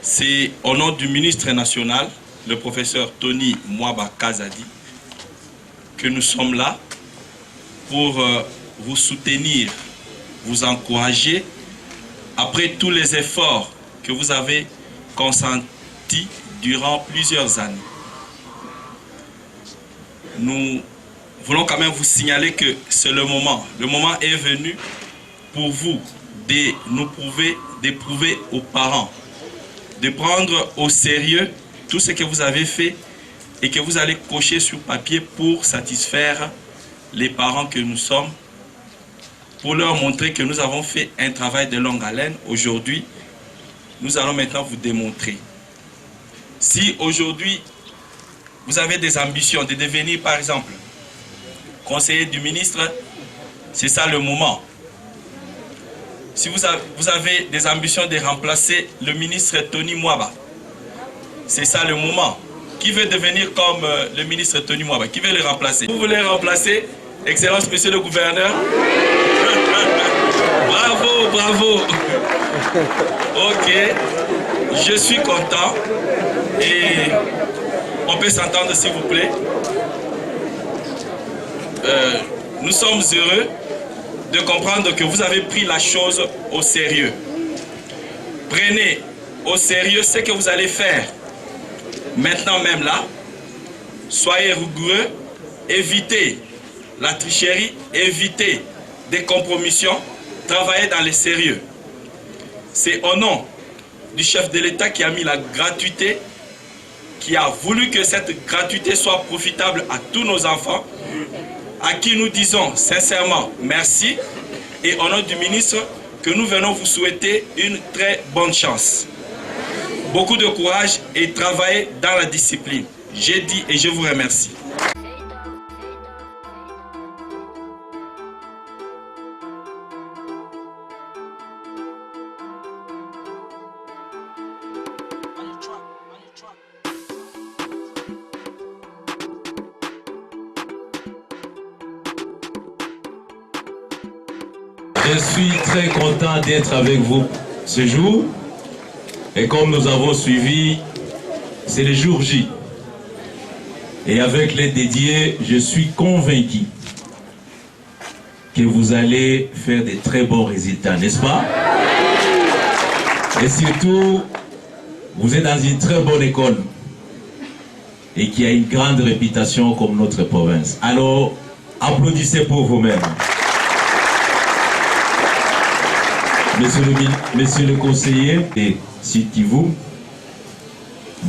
C'est au nom du ministre national, le professeur Tony Mwaba Kazadi, que nous sommes là pour vous soutenir, vous encourager après tous les efforts que vous avez consentis durant plusieurs années. Nous voulons quand même vous signaler que c'est le moment. Le moment est venu pour vous d'éprouver aux parents, de prendre au sérieux tout ce que vous avez fait et que vous allez cocher sur papier pour satisfaire les parents que nous sommes, pour leur montrer que nous avons fait un travail de longue haleine. Aujourd'hui, nous allons maintenant vous démontrer. Si aujourd'hui, vous avez des ambitions de devenir, par exemple, conseiller du ministre, c'est ça le moment. Si vous avez des ambitions de remplacer le ministre Tony Mwaba, c'est ça le moment. Qui veut devenir comme le ministre Tony Mwaba? Qui veut le remplacer? Vous voulez remplacer, Excellence, Monsieur le Gouverneur? Bravo, bravo. Ok, je suis content. Et on peut s'entendre, s'il vous plaît. Nous sommes heureux de comprendre que vous avez pris la chose au sérieux. Prenez au sérieux ce que vous allez faire. Maintenant même là, soyez rigoureux, évitez la tricherie, évitez des compromissions, travaillez dans le sérieux. C'est au nom du chef de l'État qui a mis la gratuité, qui a voulu que cette gratuité soit profitable à tous nos enfants, à qui nous disons sincèrement merci, et au nom du ministre que nous venons vous souhaiter une très bonne chance. Beaucoup de courage et travaillez dans la discipline. J'ai dit et je vous remercie. Je suis très content d'être avec vous ce jour. Et comme nous avons suivi, c'est le jour J. Et avec les dédiés, je suis convaincu que vous allez faire de très bons résultats, n'est-ce pas? Et surtout, vous êtes dans une très bonne école et qui a une grande réputation comme notre province. Alors, applaudissez pour vous-même. Monsieur le conseiller et Sitivou,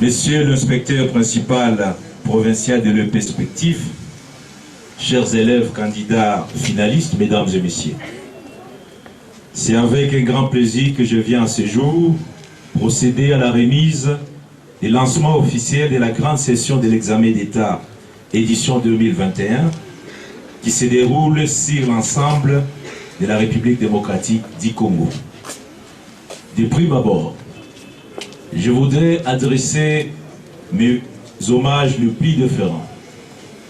Monsieur l'inspecteur principal provincial de l'EPERSPECTIF, chers élèves candidats finalistes, mesdames et messieurs, c'est avec un grand plaisir que je viens à ce jour procéder à la remise et lancement officiel de la grande session de l'examen d'État édition 2021 qui se déroule sur l'ensemble de la République démocratique du Congo. De prime abord, je voudrais adresser mes hommages le plus déférents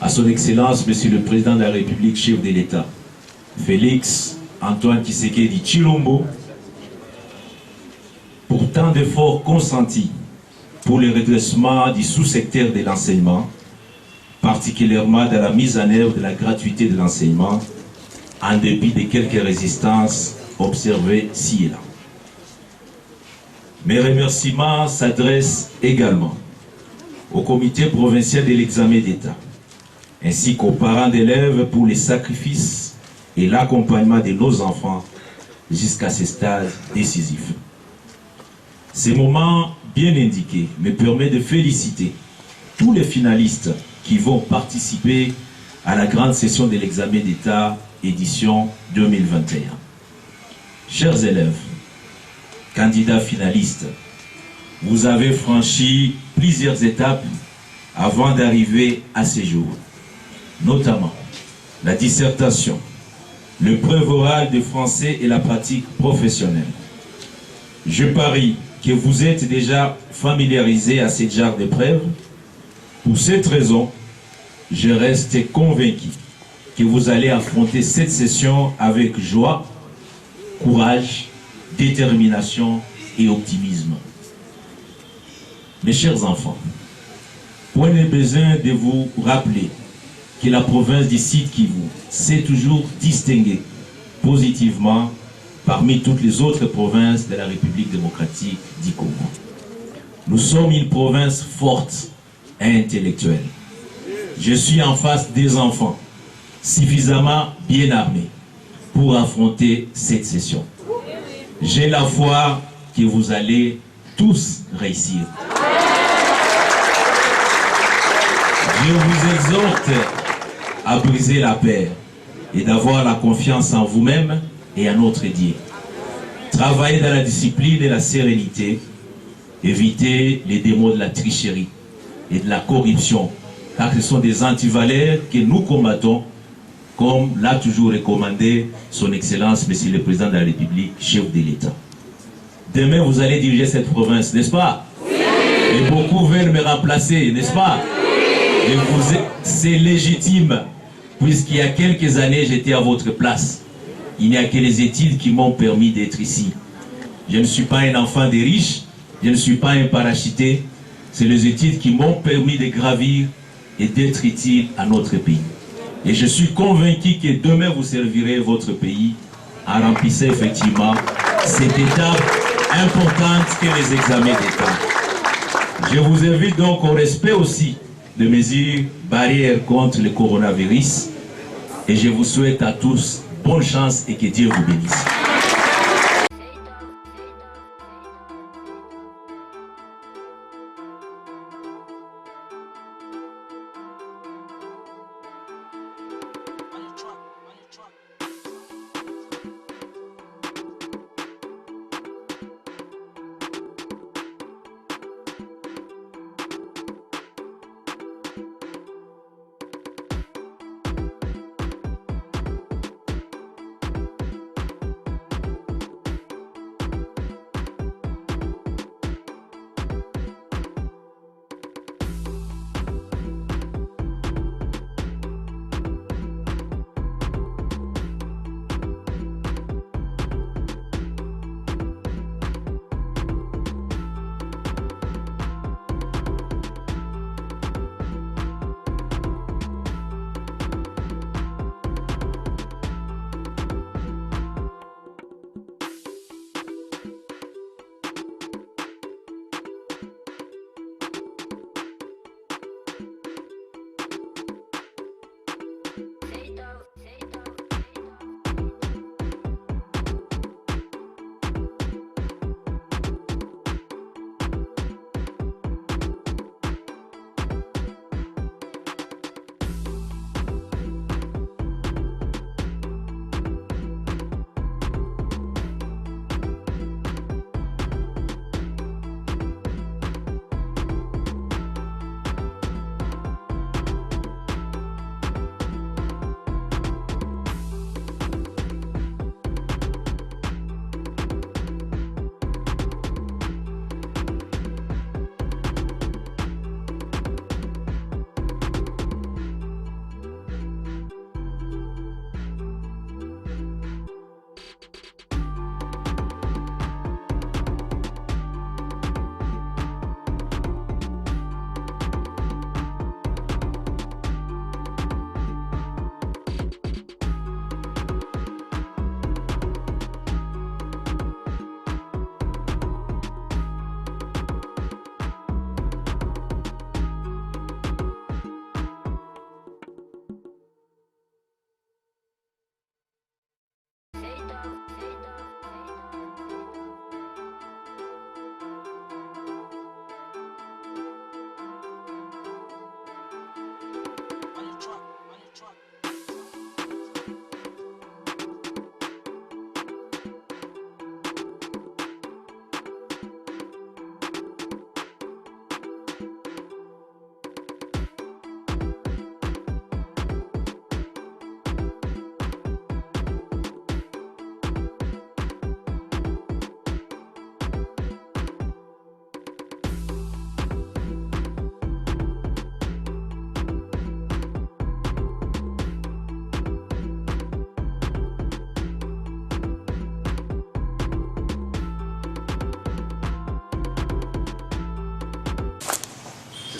à son Excellence, Monsieur le Président de la République, chef de l'État, Félix Antoine Tshisekedi Tshilombo, pour tant d'efforts consentis pour le redressement du sous-secteur de l'enseignement, particulièrement dans la mise en œuvre de la gratuité de l'enseignement, en dépit de quelques résistances observées ci et là. Mes remerciements s'adressent également au comité provincial de l'examen d'État, ainsi qu'aux parents d'élèves pour les sacrifices et l'accompagnement de nos enfants jusqu'à ce stade décisif. Ces moments bien indiqués me permettent de féliciter tous les finalistes qui vont participer à la grande session de l'examen d'État édition 2021. Chers élèves, candidats finalistes, vous avez franchi plusieurs étapes avant d'arriver à ce jour, notamment la dissertation, l'épreuve orale de français et la pratique professionnelle. Je parie que vous êtes déjà familiarisés à ce genre d'épreuve. Pour cette raison, je reste convaincu que vous allez affronter cette session avec joie, courage, détermination et optimisme. Mes chers enfants, prenez besoin de vous rappeler que la province du Sud Kivu s'est toujours distinguée positivement parmi toutes les autres provinces de la République démocratique du Congo. Nous sommes une province forte et intellectuelle. Je suis en face des enfants suffisamment bien armés pour affronter cette session. J'ai la foi que vous allez tous réussir. Je vous exhorte à briser la paix et d'avoir la confiance en vous-même et en notre Dieu. Travaillez dans la discipline et la sérénité. Évitez les démons de la tricherie et de la corruption, car ce sont des antivaleurs que nous combattons, comme l'a toujours recommandé son Excellence, Monsieur le Président de la République, chef de l'État. Demain, vous allez diriger cette province, n'est-ce pas? Oui. Et beaucoup veulent me remplacer, n'est-ce pas? Oui. Et c'est légitime, puisqu'il y a quelques années, j'étais à votre place. Il n'y a que les études qui m'ont permis d'être ici. Je ne suis pas un enfant des riches, je ne suis pas un parachuté. C'est les études qui m'ont permis de gravir et d'être utile à notre pays. Et je suis convaincu que demain vous servirez votre pays en remplissant effectivement cette étape importante que les examens d'État. Je vous invite donc au respect aussi des mesures barrières contre le coronavirus et je vous souhaite à tous bonne chance et que Dieu vous bénisse.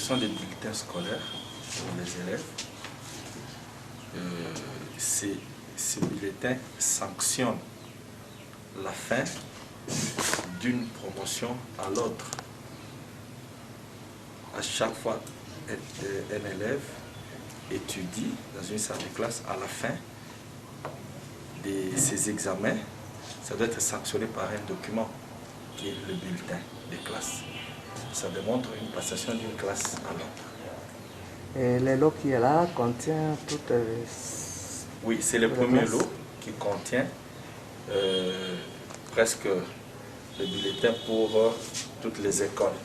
distribution des bulletins scolaires pour les élèves. Ces bulletins sanctionnent la fin d'une promotion à l'autre. À chaque fois, un élève étudie dans une salle de classe, à la fin de ses examens, ça doit être sanctionné par un document qui est le bulletin de classe. Ça démontre une passation d'une classe à l'autre. Et le lot qui est là contient toutes les... Oui, c'est le premier lot qui contient presque le bulletin pour toutes les écoles.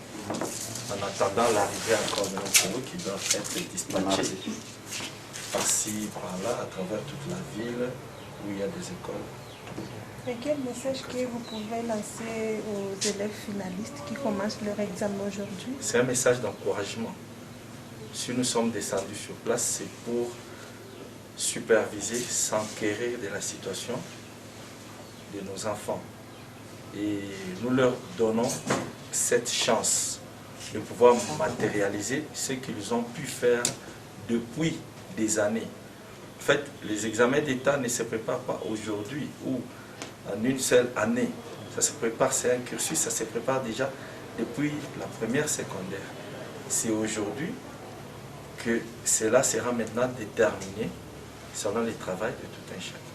En attendant l'arrivée encore de nos lots qui doivent être dispatchés par-ci, par-là, à travers toute la ville où il y a des écoles. Et quel message que vous pouvez lancer aux élèves finalistes qui commencent leur examen aujourd'hui? C'est un message d'encouragement. Si nous sommes descendus sur place, c'est pour superviser, s'enquérir de la situation de nos enfants. Et nous leur donnons cette chance de pouvoir matérialiser ce qu'ils ont pu faire depuis des années. En fait, les examens d'État ne se préparent pas aujourd'hui ou en une seule année. Ça se prépare, c'est un cursus, ça se prépare déjà depuis la première secondaire. C'est aujourd'hui que cela sera maintenant déterminé selon le travail de tout un chacun.